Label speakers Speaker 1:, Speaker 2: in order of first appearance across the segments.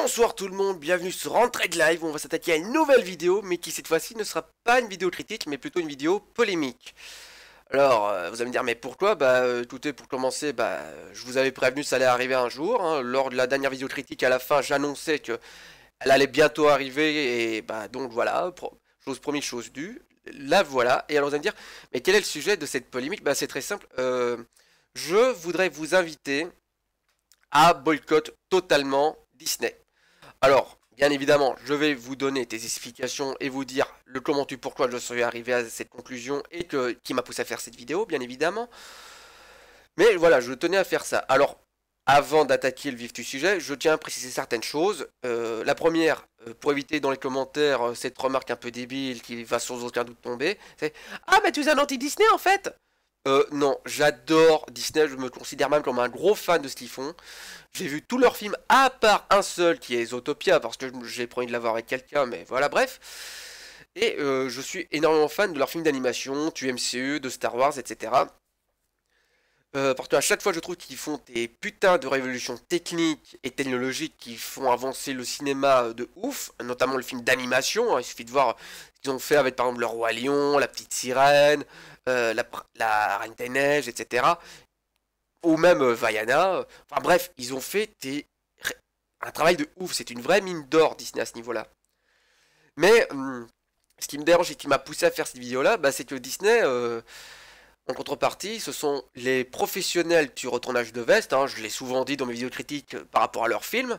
Speaker 1: Bonsoir tout le monde, bienvenue sur Entraide Live, on va s'attaquer à une nouvelle vidéo, mais qui cette fois-ci ne sera pas une vidéo critique, mais plutôt une vidéo polémique. Alors, vous allez me dire, mais pourquoi? Écoutez, pour commencer, je vous avais prévenu ça allait arriver un jour, hein. Lors de la dernière vidéo critique, à la fin, j'annonçais que elle allait bientôt arriver, et donc voilà, chose promise, chose due. Là voilà, et alors vous allez me dire, mais quel est le sujet de cette polémique? C'est très simple, je voudrais vous inviter à boycott totalement Disney. Alors, bien évidemment, je vais vous donner des explications et vous dire le comment tu pourquoi je suis arrivé à cette conclusion et qui m'a poussé à faire cette vidéo, bien évidemment. Mais voilà, je tenais à faire ça. Alors, avant d'attaquer le vif du sujet, je tiens à préciser certaines choses. La première, pour éviter dans les commentaires cette remarque un peu débile qui va sans aucun doute tomber, c'est «Ah, mais tu es un anti-Disney en fait!» Non, j'adore Disney, je me considère même comme un gros fan de ce qu'ils font. J'ai vu tous leurs films, à part un seul qui est Zootopia, parce que j'ai promis de l'avoir avec quelqu'un, mais voilà, bref. Et je suis énormément fan de leurs films d'animation, du MCU, de Star Wars, etc. Parce qu'à chaque fois, je trouve qu'ils font des putains de révolutions techniques et technologiques qui font avancer le cinéma de ouf, notamment le film d'animation. Il suffit de voir ce qu'ils ont fait avec, par exemple, Le Roi Lion, La Petite Sirène, la Reine des Neiges, etc. Ou même Vaiana. Enfin bref, ils ont fait un travail de ouf. C'est une vraie mine d'or, Disney, à ce niveau-là. Mais ce qui me dérange et qui m'a poussé à faire cette vidéo-là, c'est que Disney, en contrepartie, ce sont les professionnels du retournage de veste, hein, je l'ai souvent dit dans mes vidéos critiques par rapport à leurs films,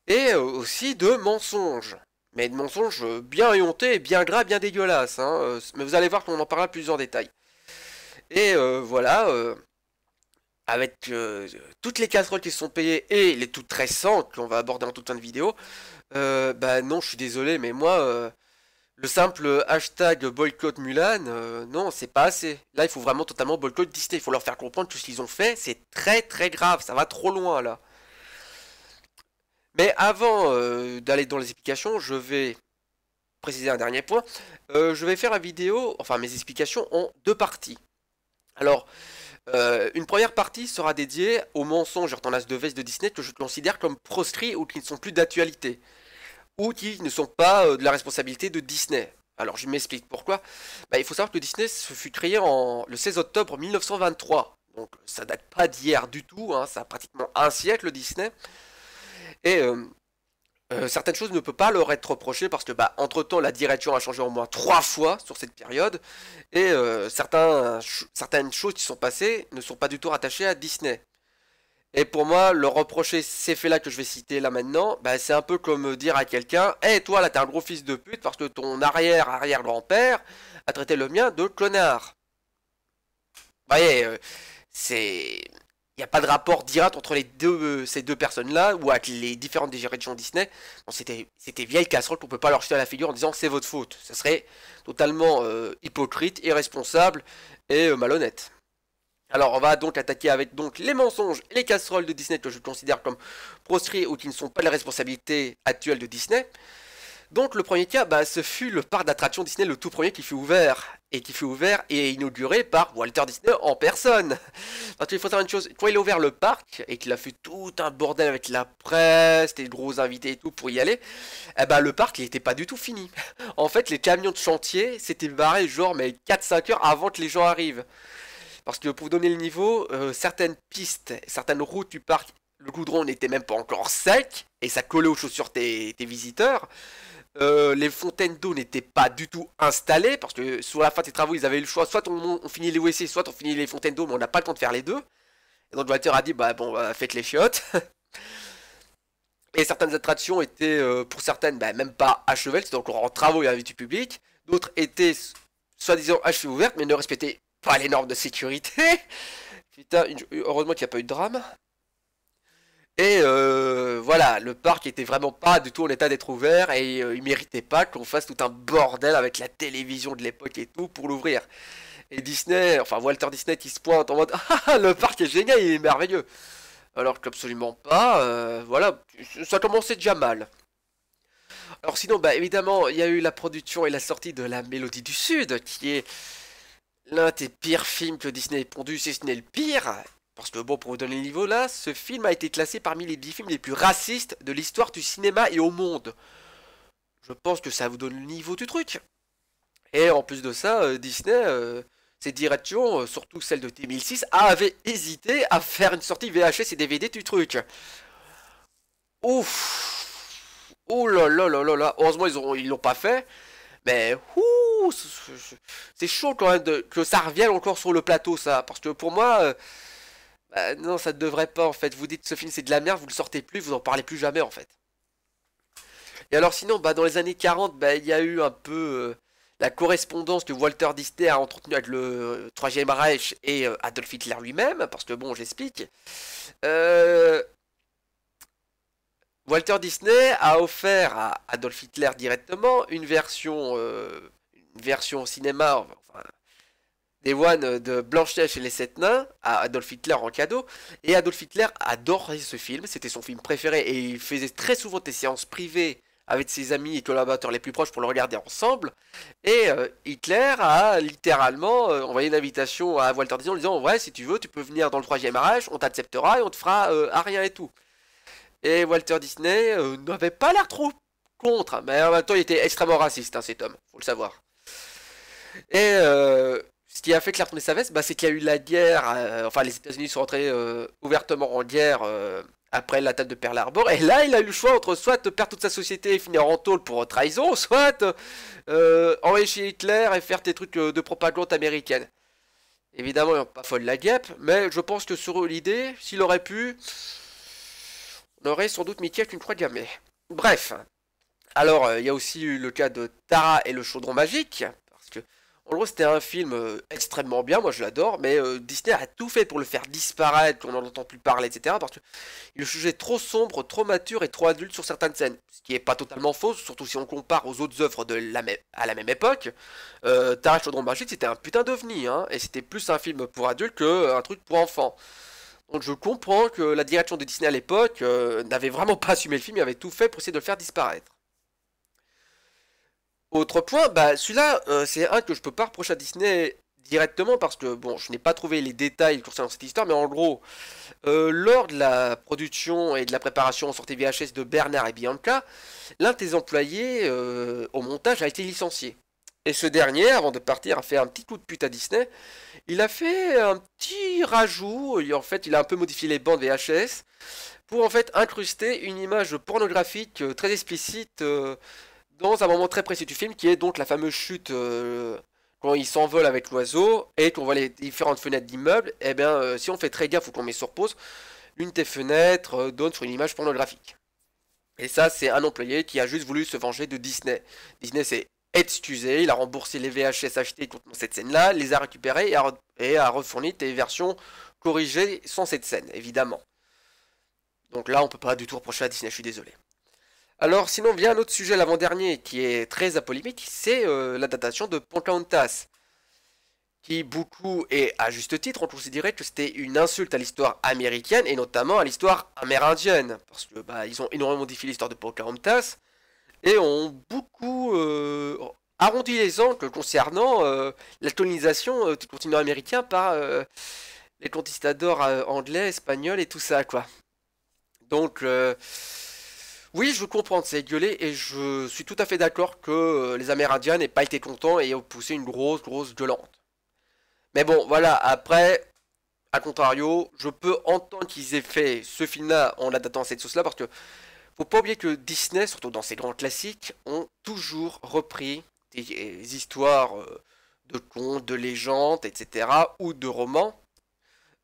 Speaker 1: et aussi de mensonges. Mais de mensonges bien éhontés, bien gras, bien dégueulasses. Hein, mais vous allez voir qu'on en parlera plus en détail. Et voilà, avec toutes les casseroles qui se sont payées et les toutes récentes qu'on va aborder en toute fin de vidéo, non, je suis désolé, mais moi, le simple hashtag boycott Mulan, non, c'est pas assez. Là, il faut vraiment totalement boycott Disney. Il faut leur faire comprendre que ce qu'ils ont fait, c'est très très grave. Ça va trop loin là. Mais avant d'aller dans les explications, je vais préciser un dernier point. Je vais faire la vidéo, enfin mes explications en deux parties. Alors, une première partie sera dédiée aux mensonges et retournages de veste de Disney que je considère comme proscrits ou qui ne sont plus d'actualité, ou qui ne sont pas de la responsabilité de Disney. Alors je m'explique pourquoi. Il faut savoir que Disney se fut créé le 16 octobre 1923. Donc ça date pas d'hier du tout, hein, ça a pratiquement un siècle Disney. Et certaines choses ne peuvent pas leur être reprochées parce que entre temps la direction a changé au moins 3 fois sur cette période. Et certaines choses qui sont passées ne sont pas du tout rattachées à Disney. Et pour moi, leur reprocher ces faits-là que je vais citer là maintenant, c'est un peu comme dire à quelqu'un, hey, toi là t'es un gros fils de pute parce que ton arrière-arrière-grand-père a traité le mien de connard. Vous voyez, c'est... Il n'y a pas de rapport direct entre ces deux personnes-là ou avec les différentes directions Disney. Bon, c'était vieille casserole qu'on peut pas leur jeter à la figure en disant c'est votre faute. Ça serait totalement hypocrite, irresponsable et malhonnête. Alors on va donc attaquer avec les mensonges et les casseroles de Disney que je considère comme proscrits ou qui ne sont pas les responsabilités actuelles de Disney. Donc le premier cas, ce fut le parc d'attractions Disney, le tout premier qui fut ouvert. Et qui fut ouvert et inauguré par Walter Disney en personne. Parce qu'il faut savoir une chose, quand il a ouvert le parc et qu'il a fait tout un bordel avec la presse, des gros invités et tout pour y aller, le parc il était pas du tout fini. En fait les camions de chantier s'étaient barrés genre mais 4-5 heures avant que les gens arrivent. Parce que pour vous donner le niveau, certaines pistes, certaines routes du parc, le goudron n'était même pas encore sec, et ça collait aux chaussures des visiteurs. Les fontaines d'eau n'étaient pas du tout installées, parce que sur la fin des travaux, ils avaient le choix, soit on finit les WC, soit on finit les fontaines d'eau, mais on n'a pas le temps de faire les deux. Et donc Walter a dit, faites les chiottes. Et certaines attractions étaient, pour certaines, même pas achevées, c'était encore en travaux et à la vie du public. D'autres étaient, soi-disant, achevées ouvertes, mais ne respectaient pas les normes de sécurité. Putain, heureusement qu'il n'y a pas eu de drame. Et voilà, le parc était vraiment pas du tout en état d'être ouvert et il méritait pas qu'on fasse tout un bordel avec la télévision de l'époque et tout pour l'ouvrir. Et Disney, enfin Walter Disney qui se pointe en mode ah le parc est génial, il est merveilleux. Alors qu'absolument pas, voilà, ça commençait déjà mal. Alors sinon, évidemment, il y a eu la production et la sortie de La Mélodie du Sud, qui est l'un des pires films que Disney ait pondu, si ce n'est le pire. Parce que bon, pour vous donner le niveau là, ce film a été classé parmi les 10 films les plus racistes de l'histoire du cinéma et au monde. Je pense que ça vous donne le niveau du truc. Et en plus de ça, Disney, ses directions, surtout celle de T1006, avait hésité à faire une sortie VHS et DVD du truc. Ouf. Oh là là là là là. Heureusement, ils l'ont pas fait. Mais ouh, c'est chaud quand même que ça revienne encore sur le plateau, ça. Parce que pour moi, bah, non, ça ne devrait pas en fait. Vous dites ce film c'est de la merde, vous le sortez plus, vous en parlez plus jamais en fait. Et alors sinon, bah, dans les années 40, bah, il y a eu un peu la correspondance que Walter Disney a entretenue avec le Troisième Reich et Adolf Hitler lui-même. Parce que bon, j'explique. Euh, Walter Disney a offert à Adolf Hitler directement une version cinéma, enfin, des One de Blanche-Neige et les Sept Nains à Adolf Hitler en cadeau. Et Adolf Hitler adorait ce film, c'était son film préféré et il faisait très souvent des séances privées avec ses amis et collaborateurs les plus proches pour le regarder ensemble. Et Hitler a littéralement envoyé une invitation à Walter Disney en disant ouais, si tu veux, tu peux venir dans le Troisième Reich, on t'acceptera et on te fera à rien et tout. Et Walter Disney n'avait pas l'air trop contre, mais en même temps il était extrêmement raciste, hein, cet homme, faut le savoir. Et ce qui a fait que la retourné sa veste, bah, c'est qu'il y a eu la guerre, enfin les États-Unis sont entrés ouvertement en guerre après l'attaque de Pearl Harbor, et là il a eu le choix entre soit perdre toute sa société et finir en tôle pour trahison, soit enrichir Hitler et faire des trucs de propagande américaine. Évidemment, il n'a pas folle la guêpe, mais je pense que sur l'idée, s'il aurait pu, on aurait sans doute mis qu'une croix gammée. Bref, alors il y a aussi eu le cas de Tara et le chaudron magique, parce que en gros c'était un film extrêmement bien, moi je l'adore, mais Disney a tout fait pour le faire disparaître, qu'on n'en entend plus parler, etc. Parce que il le jugeait trop sombre, trop mature et trop adulte sur certaines scènes, ce qui est pas totalement faux, surtout si on compare aux autres œuvres à la même époque. Tara et le chaudron magique c'était un putain d'ovni, hein, et c'était plus un film pour adultes qu'un truc pour enfants. Donc je comprends que la direction de Disney à l'époque n'avait vraiment pas assumé le film et avait tout fait pour essayer de le faire disparaître. Autre point, bah celui-là, c'est un que je peux pas reprocher à Disney directement parce que bon, je n'ai pas trouvé les détails concernant cette histoire, mais en gros, lors de la production et de la préparation en sortie VHS de Bernard et Bianca, l'un des employés au montage a été licencié. Et ce dernier, avant de partir, a fait un petit coup de pute à Disney. Il a fait un petit rajout, en fait, il a un peu modifié les bandes VHS pour en fait incruster une image pornographique très explicite dans un moment très précis du film, qui est donc la fameuse chute quand il s'envole avec l'oiseau et qu'on voit les différentes fenêtres d'immeubles. Et bien, si on fait très gaffe ou qu'on met sur pause, l'une des fenêtres donne sur une image pornographique. Et ça, c'est un employé qui a juste voulu se venger de Disney. Disney s'est excusé, il a remboursé les VHS achetés contre cette scène-là, les a récupérés et a refourni des versions corrigées sans cette scène, évidemment. Donc là, on peut pas du tout reprocher à Disney, je suis désolé. Alors, sinon, vient un autre sujet, l'avant-dernier, qui est très apolémique, c'est la datation de Pocahontas. Qui, beaucoup, et à juste titre, ont considéré que c'était une insulte à l'histoire américaine, et notamment à l'histoire amérindienne. Parce que, bah, ils ont énormément modifié l'histoire de Pocahontas, et ont beaucoup arrondi les angles concernant la colonisation du continent américain par les conquistadors anglais, espagnols et tout ça, quoi. Donc, oui, je comprends de ces gueulés et je suis tout à fait d'accord que les Amérindiens n'aient pas été contents et ont poussé une grosse gueulante. Mais bon, voilà, après, à contrario, je peux entendre qu'ils aient fait ce film-là en l'adaptant à cette sauce-là parce que faut pas oublier que Disney, surtout dans ses grands classiques, ont toujours repris des histoires de contes, de légendes, etc., ou de romans,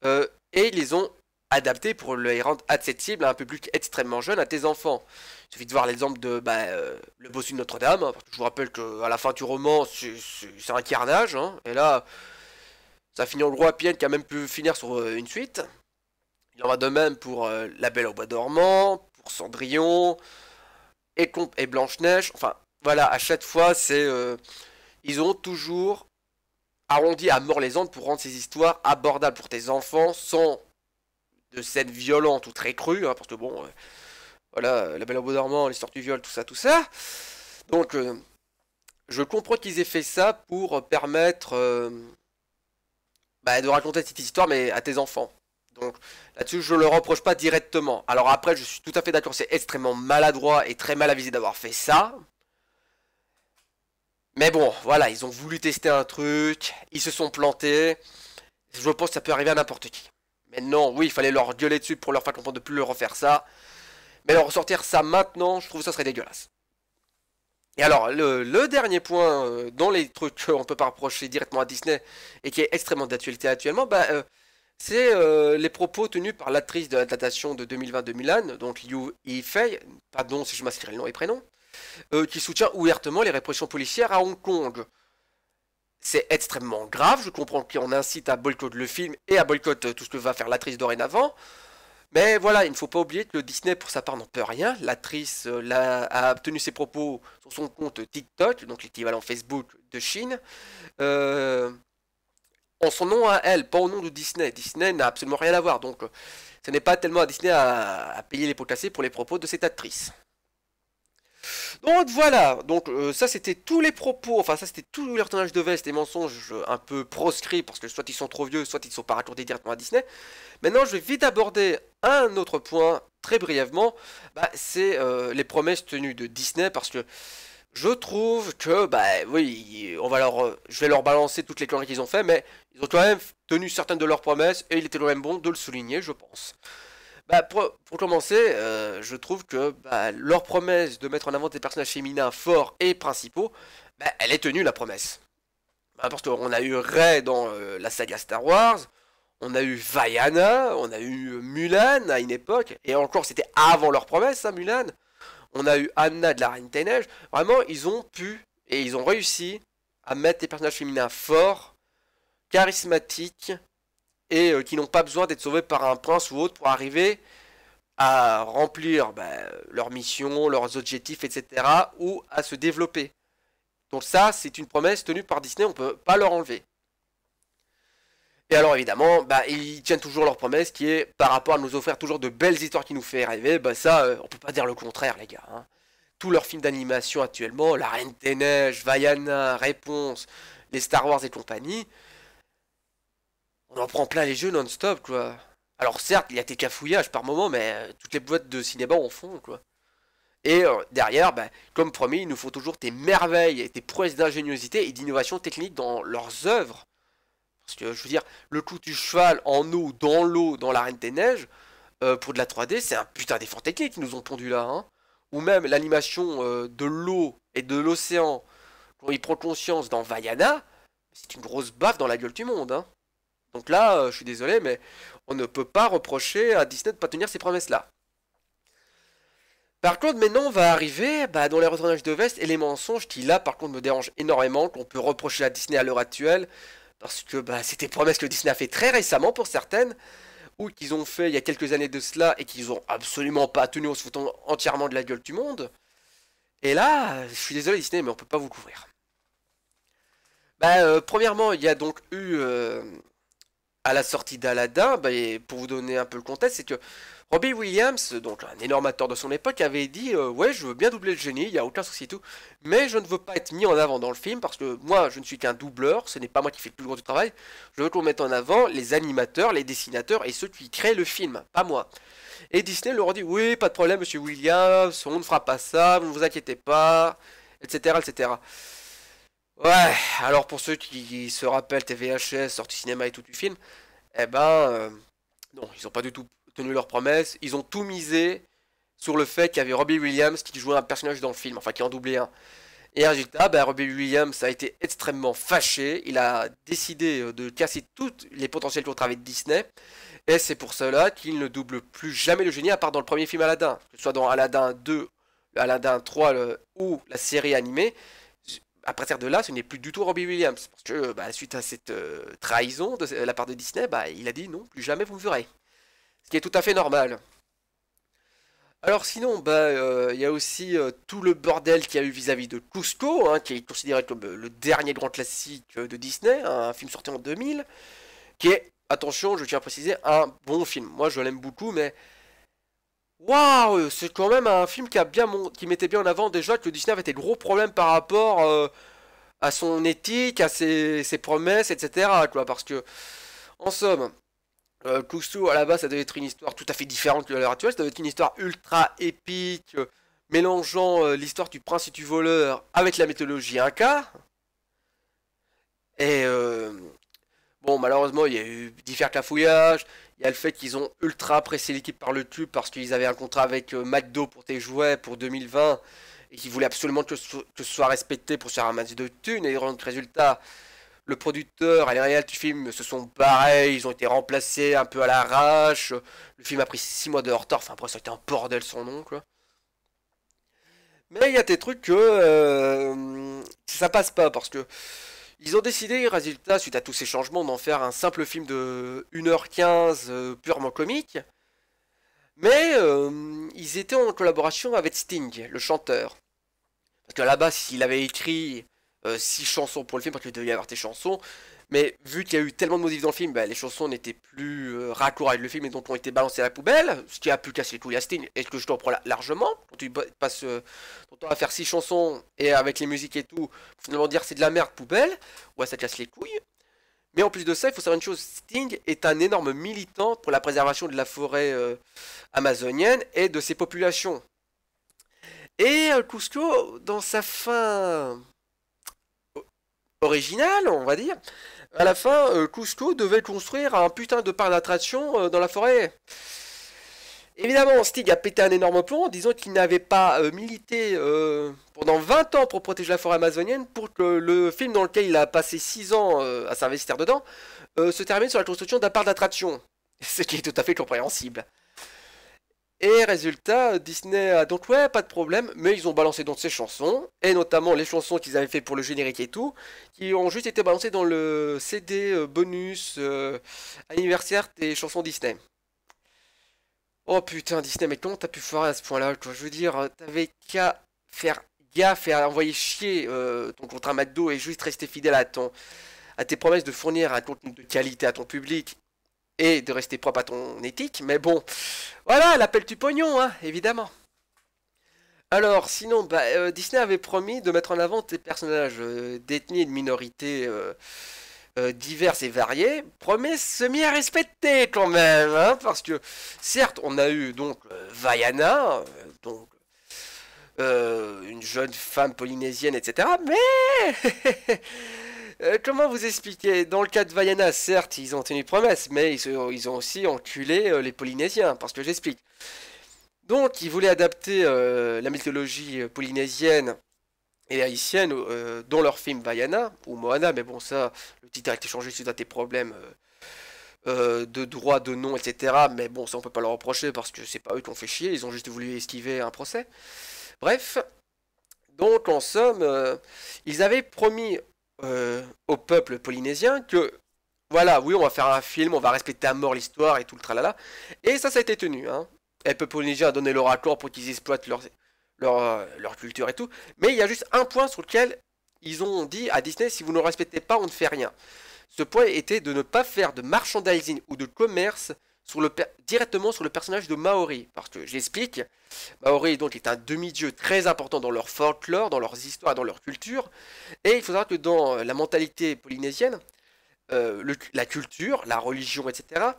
Speaker 1: et ils les ont adaptés pour les rendre accessibles à un public extrêmement jeune, à tes enfants. Il suffit de voir l'exemple de Le Bossu de Notre-Dame, hein, parce que je vous rappelle qu'à la fin du roman, c'est un carnage, hein, et là, ça finit en gros à Pienne qui a même pu finir sur une suite. Il en va de même pour La Belle au Bois dormant, pour Cendrillon, et Blanche-Neige. Enfin, voilà, à chaque fois, ils ont toujours arrondi à mort les angles pour rendre ces histoires abordables pour tes enfants, sans de scènes violentes ou très crues, hein, parce que bon, voilà, La Belle au Bois dormant, l'histoire du viol, tout ça, tout ça. Donc, je comprends qu'ils aient fait ça pour permettre de raconter cette histoire, mais à tes enfants. Donc là-dessus, je ne le reproche pas directement. Alors après, je suis tout à fait d'accord, c'est extrêmement maladroit et très mal avisé d'avoir fait ça. Mais bon, voilà, ils ont voulu tester un truc, ils se sont plantés. Je pense que ça peut arriver à n'importe qui. Maintenant, oui, il fallait leur gueuler dessus pour leur faire comprendre de plus le refaire ça. Mais leur ressortir ça maintenant, je trouve que ça serait dégueulasse. Et alors, le dernier point dans les trucs qu'on peut pas reprocher directement à Disney et qui est extrêmement d'actualité actuellement, c'est les propos tenus par l'actrice de la datation de 2020 de Mulan, donc Liu Yifei, pardon si je m'inscris le nom et prénom, qui soutient ouvertement les répressions policières à Hong Kong. C'est extrêmement grave, je comprends qu'on incite à boycotter le film et à boycotter tout ce que va faire l'actrice dorénavant, mais voilà, il ne faut pas oublier que le Disney, pour sa part, n'en peut rien. L'actrice a obtenu ses propos sur son compte TikTok, donc l'équivalent Facebook de Chine, euh, en son nom à elle, pas au nom de Disney. Disney n'a absolument rien à voir, donc ce n'est pas tellement à Disney à payer les pots cassés pour les propos de cette actrice. Donc voilà, donc ça c'était tous les propos, enfin ça c'était tous les retournages de veste et mensonges un peu proscrits parce que soit ils sont trop vieux, soit ils ne sont pas raccordés directement à Disney. Maintenant je vais vite aborder un autre point très brièvement, c'est les promesses tenues de Disney parce que je trouve que, oui, je vais leur balancer toutes les conneries qu'ils ont fait, mais ils ont quand même tenu certaines de leurs promesses et il était quand même bon de le souligner, je pense. Pour commencer, je trouve que leur promesse de mettre en avant des personnages féminins forts et principaux, elle est tenue la promesse. Parce qu'on a eu Rey dans la saga Star Wars, on a eu Vaiana, on a eu Mulan à une époque, et encore c'était avant leur promesse, hein, Mulan. On a eu Anna de la Reine des Neiges. Vraiment, ils ont pu et ils ont réussi à mettre des personnages féminins forts, charismatiques et qui n'ont pas besoin d'être sauvés par un prince ou autre pour arriver à remplir leur mission, leurs objectifs, etc. ou à se développer. Donc ça, c'est une promesse tenue par Disney, on ne peut pas leur enlever. Et alors évidemment, ils tiennent toujours leur promesse qui est par rapport à nous offrir toujours de belles histoires qui nous fait rêver, ça, on peut pas dire le contraire les gars. Hein. Tous leurs films d'animation actuellement, La Reine des Neiges, Vaiana, Réponse, les Star Wars et compagnie, on en prend plein les jeux non-stop quoi. Alors certes, il y a des cafouillages par moment, mais toutes les boîtes de cinéma en font quoi. Et derrière, comme promis, il nous faut toujours des merveilles et des prouesses d'ingéniosité et d'innovation technique dans leurs œuvres. Parce que je veux dire, le coup du cheval en eau, dans l'eau, dans la Reine des Neiges, pour de la 3D, c'est un putain d'effort technique qu'ils nous ont pondu là. Hein. Ou même l'animation de l'eau et de l'océan, quand il prend conscience dans Vaiana, c'est une grosse baffe dans la gueule du monde. Hein. Donc là, je suis désolé, mais on ne peut pas reprocher à Disney de ne pas tenir ses promesses là. Par contre, maintenant, on va arriver dans les retournages de veste et les mensonges qui, là, par contre, me dérangent énormément, qu'on peut reprocher à Disney à l'heure actuelle, parce que c'était promesses que Disney a fait très récemment pour certaines, ou qu'ils ont fait il y a quelques années de cela et qu'ils ont absolument pas tenu en se foutant entièrement de la gueule du monde. Et là, je suis désolé Disney, mais on peut pas vous couvrir. Premièrement, il y a donc eu à la sortie d'Aladdin, et pour vous donner un peu le contexte, c'est que Robbie Williams, donc un énorme acteur de son époque, avait dit ouais, je veux bien doubler le génie, il n'y a aucun souci et tout, mais je ne veux pas être mis en avant dans le film parce que moi, je ne suis qu'un doubleur, ce n'est pas moi qui fais le plus gros du travail. Je veux qu'on mette en avant les animateurs, les dessinateurs et ceux qui créent le film, pas moi. Et Disney leur a dit oui, pas de problème, monsieur Williams, on ne fera pas ça, ne vous inquiétez pas, etc., etc. Ouais, alors pour ceux qui se rappellent TVHS, sortie cinéma et tout du film, non, ils n'ont pas du tout tenu leurs promesses. Ils ont tout misé sur le fait qu'il y avait Robbie Williams qui jouait un personnage dans le film, enfin qui en doublait un. Et résultat, Robbie Williams a été extrêmement fâché. Il a décidé de casser tous les potentiels contrats avec Disney. Et c'est pour cela qu'il ne double plus jamais le génie à part dans le premier film Aladdin. Que ce soit dans Aladdin 2, Aladdin 3 ou la série animée. À partir de là, ce n'est plus du tout Robbie Williams. Parce que suite à cette trahison de la part de Disney, il a dit non, plus jamais vous me verrez. Ce qui est tout à fait normal. Alors sinon, il y a aussi tout le bordel qu'il y a eu vis-à-vis de Cusco, hein, qui est considéré comme le dernier grand classique de Disney, un film sorti en 2000, qui est, attention, je tiens à préciser, un bon film. Moi, je l'aime beaucoup, mais waouh, c'est quand même un film qui mettait bien en avant déjà que Disney avait des gros problèmes par rapport à son éthique, à ses promesses, etc. Quoi, parce que, en somme, Clouseau, à la base, ça devait être une histoire tout à fait différente de l'heure actuelle. Ça devait être une histoire ultra épique, mélangeant l'histoire du prince et du voleur avec la mythologie inca. Et bon, malheureusement, il y a eu divers cafouillages. Il y a le fait qu'ils ont ultra pressé l'équipe par le tube parce qu'ils avaient un contrat avec McDo pour tes jouets pour 2020 et qu'ils voulaient absolument que ce soit respecté pour se faire un match de thunes. Et donc, résultat, le producteur et les réalisateurs du film se sont barrés, ils ont été remplacés un peu à l'arrache. Le film a pris 6 mois de retard, enfin après ça a été un bordel sans nom quoi. Mais il y a des trucs que ça passe pas parce que ils ont décidé, résultat, suite à tous ces changements, d'en faire un simple film de 1h15 purement comique. Mais ils étaient en collaboration avec Sting, le chanteur. Parce qu'à la base, il avait écrit 6 chansons pour le film, parce qu'il devait y avoir des chansons. Mais vu qu'il y a eu tellement de modifs dans le film, bah, les chansons n'étaient plus raccord avec le film et donc ont été balancées à la poubelle. Ce qui a pu casser les couilles à Sting, et que je comprends largement. Quand tu passes ton temps à faire 6 chansons et avec les musiques et tout, finalement dire c'est de la merde poubelle, ouais ça casse les couilles. Mais en plus de ça, il faut savoir une chose, Sting est un énorme militant pour la préservation de la forêt amazonienne et de ses populations. Et Cusco, dans sa fin originale, on va dire, à la fin, Cusco devait construire un putain de parc d'attraction dans la forêt. Évidemment, Stig a pété un énorme plomb, disant qu'il n'avait pas milité pendant 20 ans pour protéger la forêt amazonienne pour que le film dans lequel il a passé 6 ans à s'investir dedans se termine sur la construction d'un parc d'attraction. Ce qui est tout à fait compréhensible. Et résultat, Disney a donc ouais, pas de problème, mais ils ont balancé donc ces chansons, et notamment les chansons qu'ils avaient fait pour le générique et tout, qui ont juste été balancées dans le CD bonus anniversaire des chansons Disney. Oh putain, Disney, mais comment t'as pu foirer à ce point-là, quoi? Je veux dire, t'avais qu'à faire gaffe et à envoyer chier ton contrat McDo et juste rester fidèle à tes promesses de fournir un contenu de qualité à ton public et de rester propre à ton éthique, mais bon, voilà, l'appel du pognon, hein, évidemment. Alors, sinon, bah, Disney avait promis de mettre en avant des personnages d'ethnie et de minorités diverses et variées. Promet semi à respecter quand même, hein, parce que certes, on a eu donc Vaiana, donc une jeune femme polynésienne, etc. Mais comment vous expliquer? Dans le cas de Vaiana, certes, ils ont tenu promesse, mais ils ont aussi enculé les Polynésiens, parce que j'explique. Donc, ils voulaient adapter la mythologie polynésienne et haïtienne dans leur film Vaiana, ou Moana, mais bon, ça, le titre a été changé suite à des problèmes de droit, de nom, etc. Mais bon, ça, on peut pas leur reprocher, parce que c'est pas eux qui ont fait chier, ils ont juste voulu esquiver un procès. Bref, donc, en somme, ils avaient promis au peuple polynésien que voilà, oui, on va faire un film, on va respecter à mort l'histoire et tout le tralala. Et ça a été tenu, hein. Et le peuple polynésien a donné leur accord pour qu'ils exploitent leur culture et tout. Mais il y a juste un point sur lequel ils ont dit à Disney, si vous ne respectez pas, on ne fait rien. Ce point était de ne pas faire de merchandising ou de commerce directement sur le personnage de Maori. Parce que j'explique, Maori donc est un demi-dieu très important dans leur folklore, dans leurs histoires, dans leur culture. Et il faut savoir que dans la mentalité polynésienne, la culture, la religion, etc.,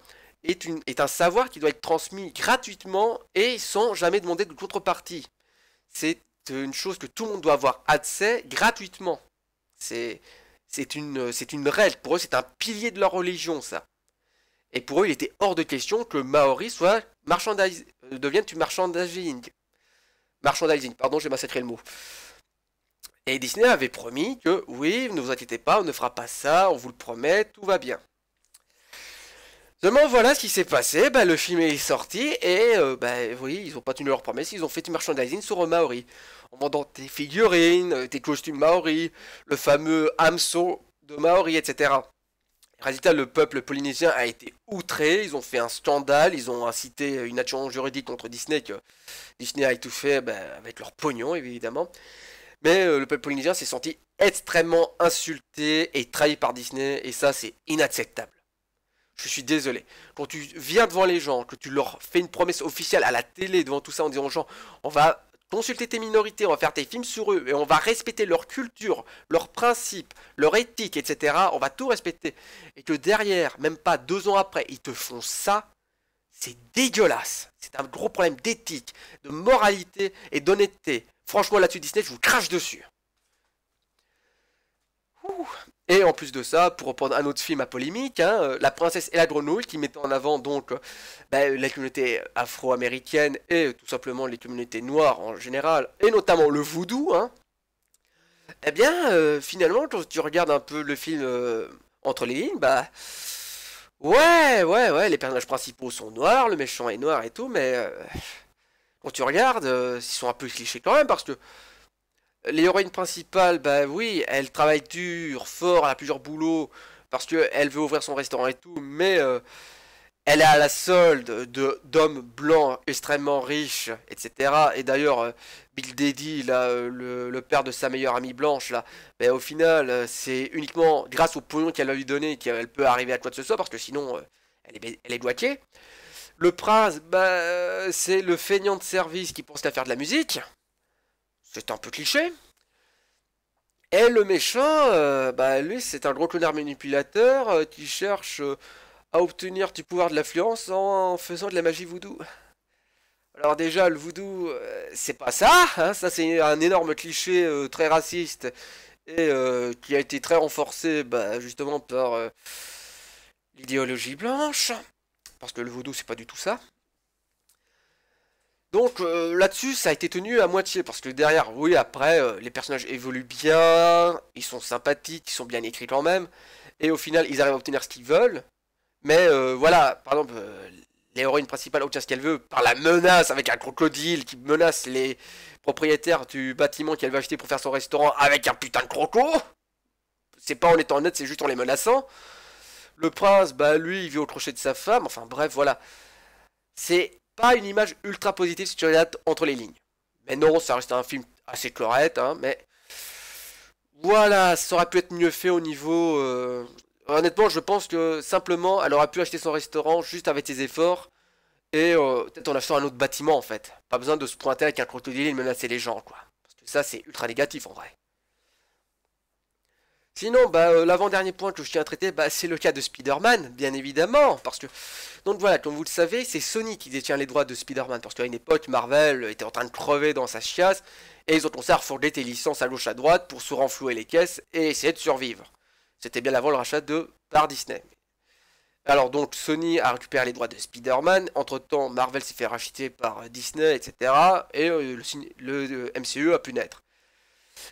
Speaker 1: est un savoir qui doit être transmis gratuitement et sans jamais demander de contrepartie. C'est une chose que tout le monde doit avoir accès gratuitement. C'est c'est une règle. Pour eux, c'est un pilier de leur religion, ça. Et pour eux, il était hors de question que Maori devienne du merchandising. Merchandising, pardon, j'ai massacré le mot. Et Disney avait promis que oui, ne vous inquiétez pas, on ne fera pas ça, on vous le promet, tout va bien. Seulement voilà ce qui s'est passé, bah, le film est sorti et bah, oui, ils ont pas tenu leur promesse, ils ont fait du merchandising sur Maori. En vendant des figurines, des costumes Maori, le fameux hameçon de Maori, etc. Résultat, le peuple polynésien a été outré, ils ont fait un scandale, ils ont incité une action juridique contre Disney, que Disney a tout fait bah, avec leur pognon évidemment. Mais le peuple polynésien s'est senti extrêmement insulté et trahi par Disney, et ça c'est inacceptable. Je suis désolé. Quand tu viens devant les gens, que tu leur fais une promesse officielle à la télé devant tout ça en disant aux gens, on va consulter tes minorités, on va faire tes films sur eux, et on va respecter leur culture, leurs principes, leur éthique, etc. On va tout respecter. Et que derrière, même pas 2 ans après, ils te font ça, c'est dégueulasse. C'est un gros problème d'éthique, de moralité et d'honnêteté. Franchement, là-dessus, Disney, je vous crache dessus. Ouh. Et en plus de ça, pour reprendre un autre film à polémique, hein, La princesse et la grenouille, qui mettait en avant donc la communauté afro-américaine et tout simplement les communautés noires en général, et notamment le voodoo, hein, eh bien, finalement, quand tu regardes un peu le film entre les lignes, bah, ouais, les personnages principaux sont noirs, le méchant est noir et tout, mais quand tu regardes, ils sont un peu clichés quand même, parce que l'héroïne principale, bah oui, elle travaille dur, fort, elle a plusieurs boulots, parce que elle veut ouvrir son restaurant et tout, mais elle est à la solde de d'hommes blancs extrêmement riches, etc. Et d'ailleurs, Big Daddy, là, le père de sa meilleure amie blanche, là, ben, au final, c'est uniquement grâce au pognon qu'elle va lui donner qu'elle peut arriver à quoi que ce soit, parce que sinon, elle est bloquée. Le prince, bah, c'est le feignant de service qui pense qu'à faire de la musique. C'est un peu cliché. Et le méchant, bah, lui, c'est un gros connard manipulateur qui cherche à obtenir du pouvoir de l'influence en faisant de la magie voodoo. Alors déjà, le voodoo, c'est pas ça, hein, ça c'est un énorme cliché très raciste et qui a été très renforcé bah, justement par l'idéologie blanche, parce que le voodoo c'est pas du tout ça. Donc là-dessus, ça a été tenu à moitié, parce que derrière, oui, après, les personnages évoluent bien, ils sont sympathiques, ils sont bien écrits quand même, et au final, ils arrivent à obtenir ce qu'ils veulent. Mais voilà, par exemple, l'héroïne principale obtient ce qu'elle veut par la menace avec un crocodile qui menace les propriétaires du bâtiment qu'elle veut acheter pour faire son restaurant avec un putain de croco. C'est pas en étant honnête, c'est juste en les menaçant. Le prince, bah lui, il vit au crochet de sa femme. Enfin bref, voilà. C'est pas une image ultra positive si tu regardes entre les lignes. Mais non, ça reste un film assez correct, hein, mais voilà, ça aurait pu être mieux fait au niveau. Honnêtement, je pense que simplement, elle aurait pu acheter son restaurant juste avec ses efforts et peut-être en achetant un autre bâtiment en fait. Pas besoin de se pointer avec un crocodile et menacer les gens, quoi. Parce que ça, c'est ultra négatif en vrai. Sinon, bah, l'avant-dernier point que je tiens à traiter, bah, c'est le cas de Spider-Man, bien évidemment. Parce que, donc voilà, comme vous le savez, c'est Sony qui détient les droits de Spider-Man. Parce qu'à une époque, Marvel était en train de crever dans sa chiasse. Et ils ont commencé à refourguer des licences à gauche à droite pour se renflouer les caisses et essayer de survivre. C'était bien avant le rachat par Disney. Alors donc Sony a récupéré les droits de Spider-Man, entre-temps Marvel s'est fait racheter par Disney, etc. Et le MCU a pu naître.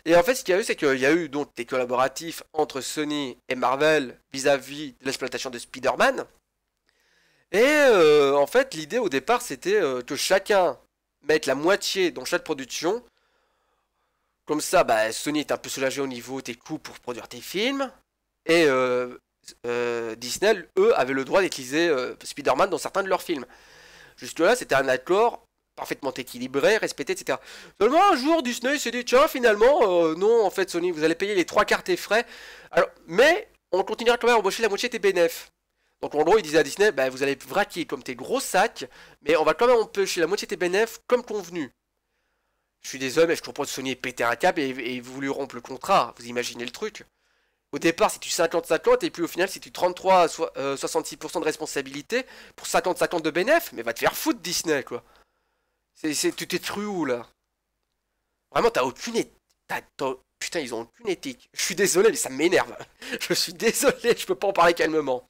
Speaker 1: Et en fait ce qu'il y a eu c'est qu'il y a eu donc des collaboratifs entre Sony et Marvel vis-à-vis de l'exploitation de Spider-Man. Et en fait l'idée au départ c'était que chacun mette la moitié dans chaque production. Comme ça bah, Sony est un peu soulagé au niveau des coûts pour produire tes films. Et Disney, eux, avaient le droit d'utiliser Spider-Man dans certains de leurs films. Jusque-là, c'était un accord parfaitement équilibré, respecté, etc. Seulement un jour, Disney s'est dit, tiens, finalement, non, en fait, Sony, vous allez payer les 3 quarts des frais. Alors, mais on continuera quand même à embaucher la moitié des bénéfices. Donc en gros, ils disaient à Disney, bah, vous allez vraquer comme tes gros sacs, mais on va quand même empêcher la moitié des bénéfices comme convenu. Je suis désolé, mais je comprends que Sony ait pété un câble et voulu rompre le contrat. Vous imaginez le truc? Au départ, c'est du 50-50, et puis au final, c'est du 33 à 66% de responsabilité pour 50-50 de bénéf. Mais va te faire foutre, Disney, quoi. Tu t'es cru où, là? Vraiment, t'as aucune éthique. Putain, ils ont aucune éthique. Je suis désolé, mais ça m'énerve. Je suis désolé, je peux pas en parler calmement.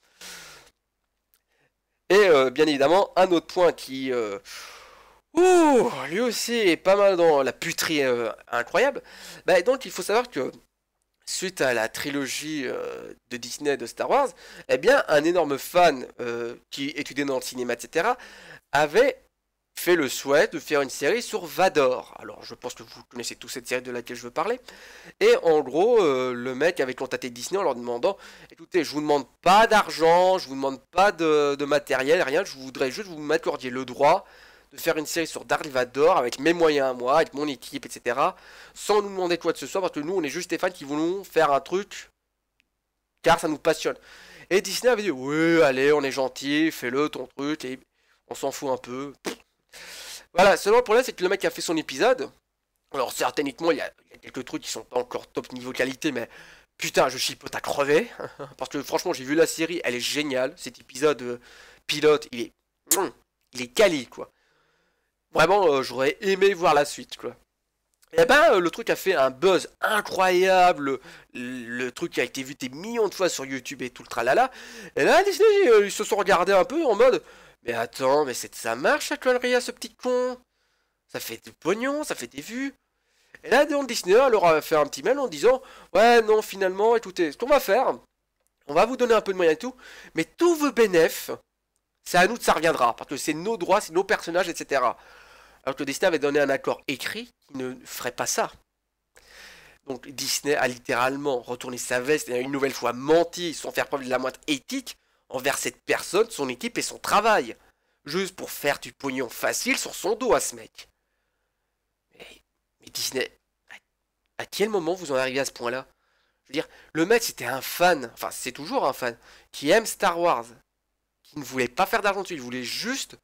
Speaker 1: Et bien évidemment, un autre point qui... ouh, lui aussi est pas mal dans la puterie incroyable. Bah, donc, il faut savoir que suite à la trilogie de Disney de Star Wars, eh bien, un énorme fan qui étudiait dans le cinéma, etc., avait fait le souhait de faire une série sur Vador. Alors, je pense que vous connaissez tous cette série de laquelle je veux parler. Et en gros, le mec avait contacté Disney en leur demandant, écoutez, je vous demande pas d'argent, je vous demande pas de matériel, rien, je voudrais juste vous m'accordiez le droit de faire une série sur Darth Vador avec mes moyens à moi, avec mon équipe, etc. Sans nous demander quoi que ce soit, parce que nous, on est juste des fans qui voulons faire un truc, car ça nous passionne. Et Disney avait dit, oui, allez, on est gentil, fais-le, ton truc, et on s'en fout un peu. Voilà, seulement le problème, c'est que le mec qui a fait son épisode, alors certainement, il y a quelques trucs qui sont pas encore top niveau qualité, mais putain, je chipote à crever. Parce que franchement, j'ai vu la série, elle est géniale. Cet épisode pilote, il est quali, quoi. Vraiment, j'aurais aimé voir la suite, quoi. Et ben, le truc a fait un buzz incroyable. Le truc a été vu des millions de fois sur YouTube et tout le tralala. Et là, Disney, ils se sont regardés un peu en mode, mais attends, mais ça marche la connerie à ce petit con. Ça fait du pognon, ça fait des vues. Et là, donc, Disney leur a fait un petit mail en disant, ouais, non, finalement, écoutez, ce qu'on va faire, on va vous donner un peu de moyens et tout, mais tous vos bénéfices, c'est à nous que ça reviendra, parce que c'est nos droits, c'est nos personnages, etc. Alors que Disney avait donné un accord écrit qui ne ferait pas ça. Donc Disney a littéralement retourné sa veste et a une nouvelle fois menti sans faire preuve de la moindre éthique envers cette personne, son équipe et son travail. Juste pour faire du pognon facile sur son dos à ce mec. Mais Disney, à quel moment vous en arrivez à ce point-là? Je veux dire, le mec c'était un fan, enfin c'est toujours un fan, qui aime Star Wars, qui ne voulait pas faire d'argent dessus, il voulait juste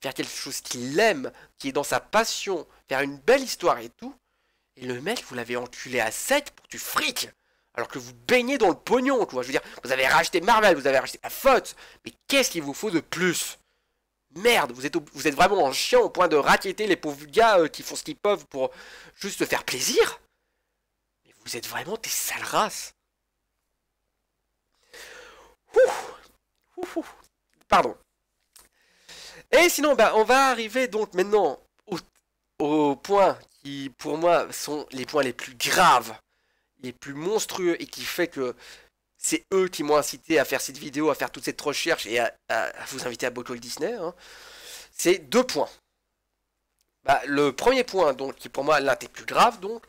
Speaker 1: faire quelque chose qu'il aime, qui est dans sa passion, faire une belle histoire et tout. Et le mec, vous l'avez enculé à sec pour du fric. Alors que vous baignez dans le pognon, quoi. Je veux dire, vous avez racheté Marvel, vous avez racheté la Fox. Mais qu'est-ce qu'il vous faut de plus? Merde, vous êtes vraiment en chien au point de raqueter les pauvres gars qui font ce qu'ils peuvent pour juste se faire plaisir. Mais vous êtes vraiment des sales races. Ouh, ouh, ouh. Pardon. Et sinon, bah, on va arriver donc maintenant au point qui, pour moi, sont les points les plus graves, les plus monstrueux et qui fait que c'est eux qui m'ont incité à faire cette vidéo, à faire toute cette recherche et à vous inviter à boycotter Disney. Hein. C'est deux points. Bah, le premier point, donc, qui pour moi l'un des plus graves, donc,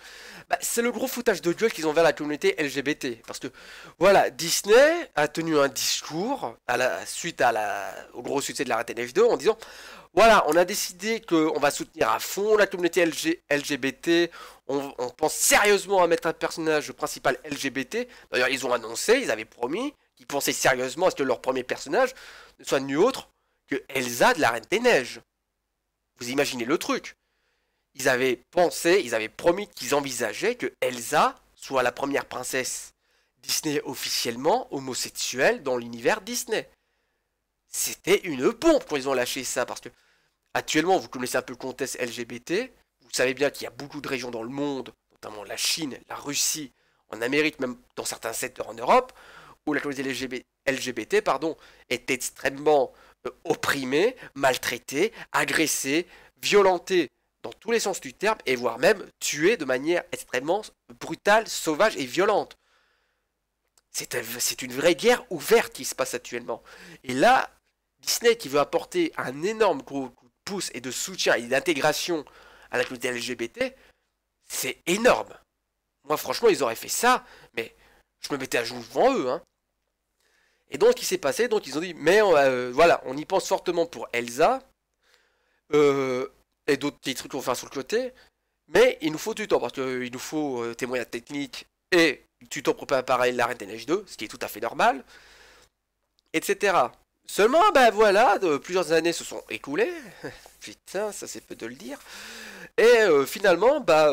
Speaker 1: bah, c'est le gros foutage de gueule qu'ils ont vers la communauté LGBT. Parce que, voilà, Disney a tenu un discours au gros succès de la Reine des Neiges 2 en disant, voilà, on a décidé qu'on va soutenir à fond la communauté LGBT, on pense sérieusement à mettre un personnage principal LGBT. D'ailleurs, ils ont annoncé, ils avaient promis qu'ils pensaient sérieusement à ce que leur premier personnage ne soit nul autre que Elsa de la Reine des Neiges. Vous imaginez le truc. Ils avaient pensé, ils avaient promis qu'ils envisageaient que Elsa soit la première princesse Disney officiellement homosexuelle dans l'univers Disney. C'était une pompe quand ils ont lâché ça, parce que actuellement vous connaissez un peu le contexte LGBT, vous savez bien qu'il y a beaucoup de régions dans le monde, notamment la Chine, la Russie, en Amérique, même dans certains secteurs en Europe, où la communauté LGBT est extrêmement opprimée, maltraitée, agressée, violentée dans tous les sens du terme, et voire même tuée de manière extrêmement brutale, sauvage et violente. C'est une vraie guerre ouverte qui se passe actuellement. Et là, Disney qui veut apporter un énorme gros coup de pouce et de soutien et d'intégration à la communauté LGBT, c'est énorme. Moi franchement ils auraient fait ça, mais je me mettais à genoux devant eux. Hein. Et donc ce qui s'est passé, donc ils ont dit, mais voilà, on y pense fortement pour Elsa, et d'autres petits trucs qu'on va faire sur le côté, mais il nous faut du temps, parce qu'il nous faut des moyens techniques et du temps pour préparer la Reine des Neiges 2, ce qui est tout à fait normal, etc. Seulement, ben voilà, plusieurs années se sont écoulées, putain, ça c'est peu de le dire, et finalement, bah,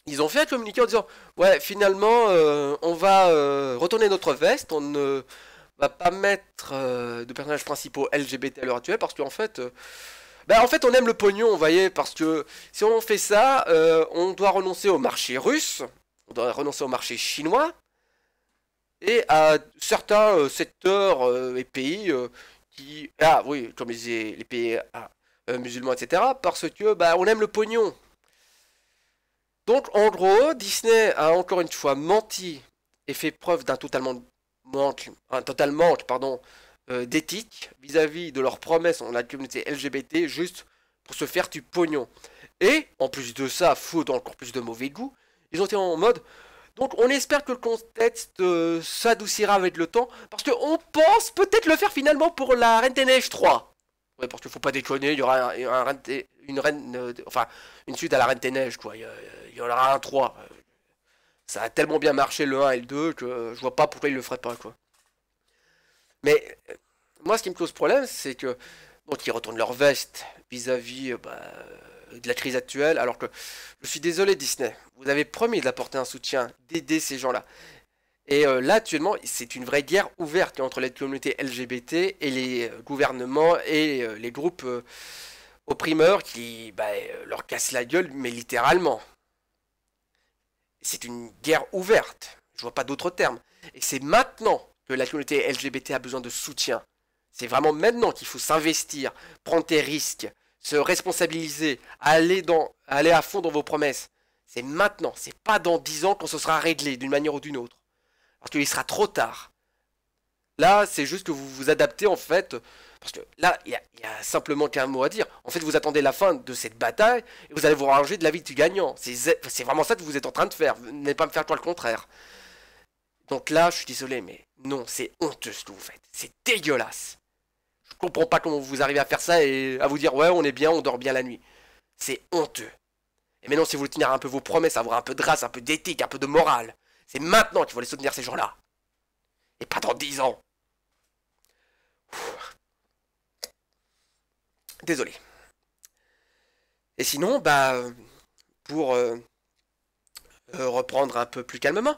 Speaker 1: ils ont fait un communiqué en disant, ouais, finalement, on va retourner notre veste, on ne va pas mettre de personnages principaux LGBT à l'heure actuelle, parce qu'en fait, bah, en fait, on aime le pognon, vous voyez, parce que si on fait ça, on doit renoncer au marché russe, on doit renoncer au marché chinois, et à certains secteurs et pays qui... Ah oui, comme les pays musulmans, etc. Parce que bah, on aime le pognon. Donc en gros, Disney a encore une fois menti et fait preuve d'un total manque pardon, d'éthique vis-à-vis de leurs promesses en la communauté LGBT juste pour se faire du pognon. Et en plus de ça, faute encore plus de mauvais goût, ils ont été en mode donc on espère que le contexte s'adoucira avec le temps, parce qu'on pense peut-être le faire finalement pour la Reine des Neiges 3. Ouais, parce qu'il faut pas déconner, il y aura une suite à la Reine des Neiges, quoi. Il y en aura un 3. Ça a tellement bien marché le 1 et le 2 que je vois pas pourquoi ils le feraient pas, quoi. Mais moi, ce qui me cause problème, c'est que Donc ils retournent leur veste vis-à-vis de la crise actuelle, alors que je suis désolé Disney, vous avez promis d'apporter un soutien, d'aider ces gens-là. Et là actuellement, c'est une vraie guerre ouverte entre les communautés LGBT et les gouvernements et les groupes opprimeurs qui leur cassent la gueule, mais littéralement. C'est une guerre ouverte, je vois pas d'autres termes. Et c'est maintenant que la communauté LGBT a besoin de soutien. C'est vraiment maintenant qu'il faut s'investir, prendre tes risques, se responsabiliser, aller à fond dans vos promesses. C'est maintenant, c'est pas dans 10 ans quand ce sera réglé d'une manière ou d'une autre. Parce qu'il sera trop tard. Là, c'est juste que vous vous adaptez en fait. Parce que là, il y a simplement qu'un mot à dire. En fait, vous attendez la fin de cette bataille et vous allez vous ranger de la vie du gagnant. C'est vraiment ça que vous êtes en train de faire. Vous n'allez pas me faire toi le contraire. Donc là, je suis désolé, mais non, c'est honteux ce que vous faites. C'est dégueulasse. Je comprends pas comment vous arrivez à faire ça et à vous dire ouais, on est bien, on dort bien la nuit. C'est honteux. Et maintenant, si vous voulez tenir un peu vos promesses, avoir un peu de race, un peu d'éthique, un peu de morale, c'est maintenant qu'il faut les soutenir ces gens-là. Et pas dans 10 ans. Désolé. Et sinon, pour reprendre un peu plus calmement,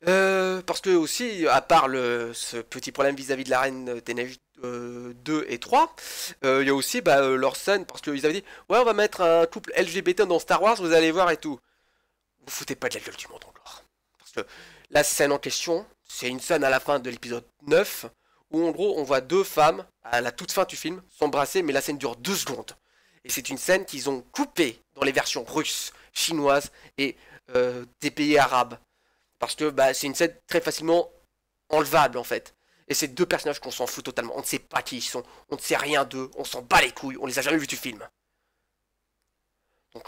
Speaker 1: parce que aussi, à part ce petit problème vis-à-vis de la Reine des Neiges 2 et 3, il y a aussi leur scène, parce qu'ils avaient dit, ouais, on va mettre un couple LGBT dans Star Wars, vous allez voir et tout. Vous foutez pas de la gueule du monde encore. Parce que la scène en question, c'est une scène à la fin de l'épisode 9, où en gros, on voit deux femmes, à la toute fin du film, s'embrasser, mais la scène dure 2 secondes. Et c'est une scène qu'ils ont coupée dans les versions russes, chinoises et des pays arabes. Parce que c'est une scène très facilement enlevable en fait. Et c'est deux personnages qu'on s'en fout totalement. On ne sait pas qui ils sont, on ne sait rien d'eux, on s'en bat les couilles, on les a jamais vus du film. Donc,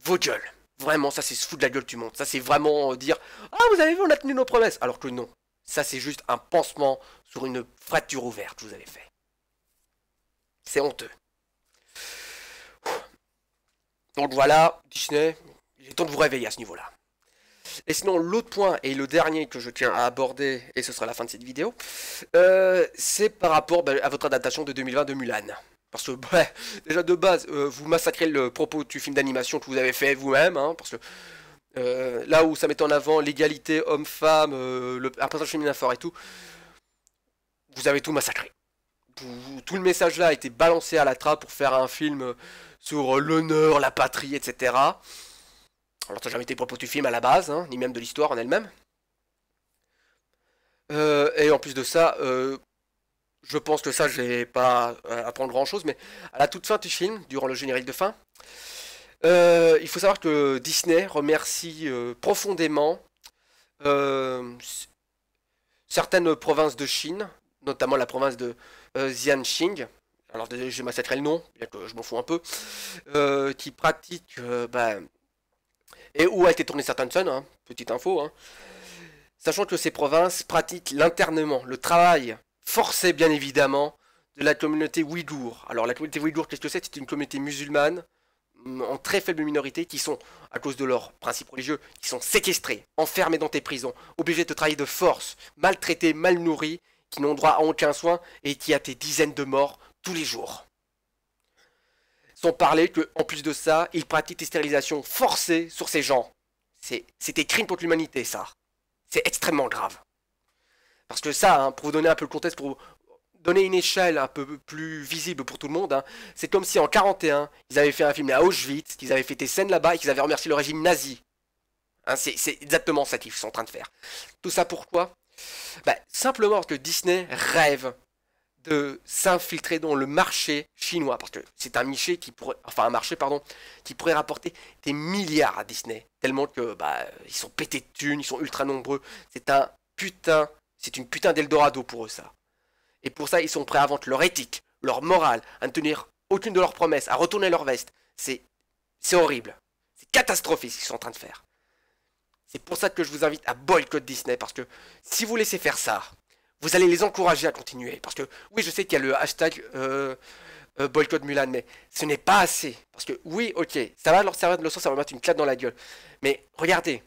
Speaker 1: vos gueules. Vraiment, ça c'est se foutre de la gueule du monde. Ça c'est vraiment dire ah, vous avez vu, on a tenu nos promesses. Alors que non. Ça c'est juste un pansement sur une fracture ouverte que vous avez fait. C'est honteux. Donc voilà, Disney, il est temps de vous réveiller à ce niveau-là. Et sinon, l'autre point, et le dernier que je tiens à aborder, et ce sera la fin de cette vidéo, c'est par rapport à votre adaptation de 2020 de Mulan. Parce que, déjà de base, vous massacrez le propos du film d'animation que vous avez fait vous-même, hein, parce que là où ça met en avant l'égalité homme-femme, un personnage féminin fort et tout, vous avez tout massacré. Tout le message là a été balancé à la trappe pour faire un film sur l'honneur, la patrie, etc. Alors ça n'a jamais été le propos du film à la base, hein, ni même de l'histoire en elle-même. Et en plus de ça, je pense que ça, je vais pas apprendre grand-chose, mais à la toute fin du film, durant le générique de fin, il faut savoir que Disney remercie profondément certaines provinces de Chine, notamment la province de Jiangxing. Alors désolé, j'ai massacré le nom, bien que je m'en fous un peu, qui pratique et où a été tournée certaines scènes, hein, petite info, hein. Sachant que ces provinces pratiquent l'internement, le travail forcé bien évidemment, de la communauté ouïghour. Alors la communauté ouïghour, qu'est-ce que c'est? C'est une communauté musulmane, en très faible minorité, qui sont, à cause de leurs principes religieux, qui sont séquestrés, enfermés dans tes prisons, obligés de travailler de force, maltraités, mal nourris, qui n'ont droit à aucun soin, et qui a des dizaines de morts tous les jours. Sans parler que, en plus de ça, ils pratiquent des stérilisations forcées sur ces gens. C'est des crimes contre l'humanité, ça. C'est extrêmement grave. Parce que ça, hein, pour vous donner un peu le contexte, pour donner une échelle un peu plus visible pour tout le monde, hein, c'est comme si en 41, ils avaient fait un film à Auschwitz, qu'ils avaient fait des scènes là-bas et qu'ils avaient remercié le régime nazi. Hein, c'est exactement ça qu'ils sont en train de faire. Tout ça pourquoi? Simplement parce que Disney rêve de s'infiltrer dans le marché chinois, parce que c'est un marché qui pourrait, qui pourrait rapporter des milliards à Disney, tellement que ils sont pétés de thunes, ils sont ultra nombreux. C'est une putain d'Eldorado pour eux ça. Et pour ça, ils sont prêts à vendre leur éthique, leur morale, à ne tenir aucune de leurs promesses, à retourner leur veste. C'est horrible, c'est catastrophique ce qu'ils sont en train de faire. C'est pour ça que je vous invite à boycott Disney, parce que si vous laissez faire ça, vous allez les encourager à continuer. Parce que, oui, je sais qu'il y a le hashtag boycott Mulan, mais ce n'est pas assez. Parce que, oui, ok, ça va leur servir de leçon, ça va mettre une claque dans la gueule. Mais regardez,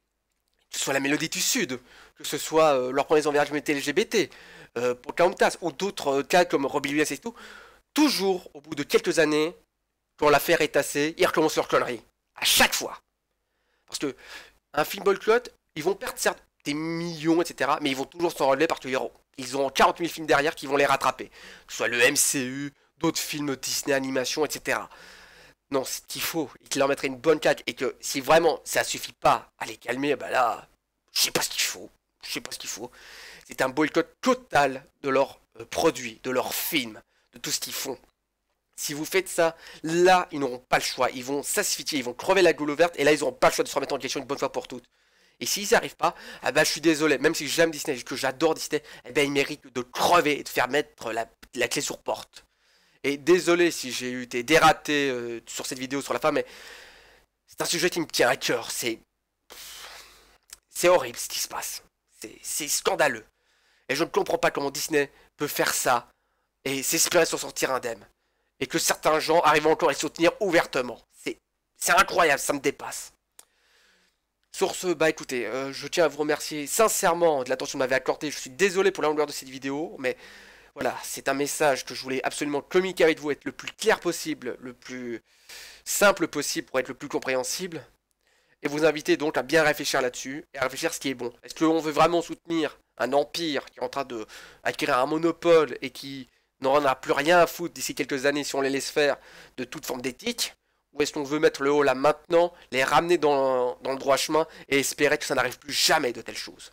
Speaker 1: que ce soit la Mélodie du Sud, que ce soit leur premier envers LGBT, Pocahontas, ou d'autres cas comme Robbie Williams et tout, toujours, au bout de quelques années, quand l'affaire est tassée, ils recommencent leur connerie. À chaque fois. Parce que un film boycott, ils vont perdre certes des millions, etc. Mais ils vont toujours s'en relever parce qu'ils ont 40 000 films derrière qui vont les rattraper. Que ce soit le MCU, d'autres films Disney animation, etc. Non, c'est qu'il faut. Et qu'il leur mettrait une bonne claque. Et que si vraiment ça suffit pas à les calmer, bah là, je sais pas ce qu'il faut. Je sais pas ce qu'il faut. C'est un boycott total de leurs produits, de leurs films, de tout ce qu'ils font. Si vous faites ça, là, ils n'auront pas le choix. Ils vont s'asphyxier, ils vont crever la gueule ouverte, et là, ils n'auront pas le choix de se remettre en question une bonne fois pour toutes. Et s'ils n'y arrivent pas, ah bah, je suis désolé, même si j'aime Disney, que j'adore Disney, eh ben, ils méritent de crever et de faire mettre la clé sur porte. Et désolé si j'ai eu des dératés sur cette vidéo sur la femme, mais c'est un sujet qui me tient à cœur. C'est horrible ce qui se passe. C'est scandaleux. Et je ne comprends pas comment Disney peut faire ça et s'espérer s'en sortir indemne. Et que certains gens arrivent encore à les soutenir ouvertement. C'est incroyable, ça me dépasse. Sur ce, bah écoutez, je tiens à vous remercier sincèrement de l'attention que vous m'avez accordée. Je suis désolé pour la longueur de cette vidéo, mais voilà, c'est un message que je voulais absolument communiquer avec vous, être le plus clair possible, le plus simple possible pour être le plus compréhensible. Et vous inviter donc à bien réfléchir là-dessus, et à réfléchir à ce qui est bon. Est-ce qu'on veut vraiment soutenir un empire qui est en train de acquérir un monopole et qui n'en a plus rien à foutre d'ici quelques années si on les laisse faire de toute forme d'éthique? Ou est-ce qu'on veut mettre le haut là maintenant, les ramener dans le droit chemin et espérer que ça n'arrive plus jamais de telles choses?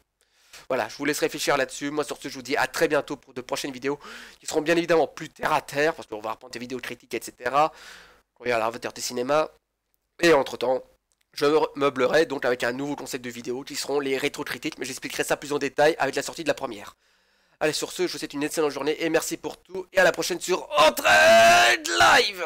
Speaker 1: Voilà, je vous laisse réfléchir là-dessus. Moi sur ce, je vous dis à très bientôt pour de prochaines vidéos qui seront bien évidemment plus terre à terre, parce qu'on va reprendre des vidéos critiques, etc. On regarde l'avatar de cinéma. Et entre-temps, je me meublerai donc avec un nouveau concept de vidéo qui seront les rétro-critiques, mais j'expliquerai ça plus en détail avec la sortie de la première. Allez, sur ce, je vous souhaite une excellente journée et merci pour tout, et à la prochaine sur Entraide Live!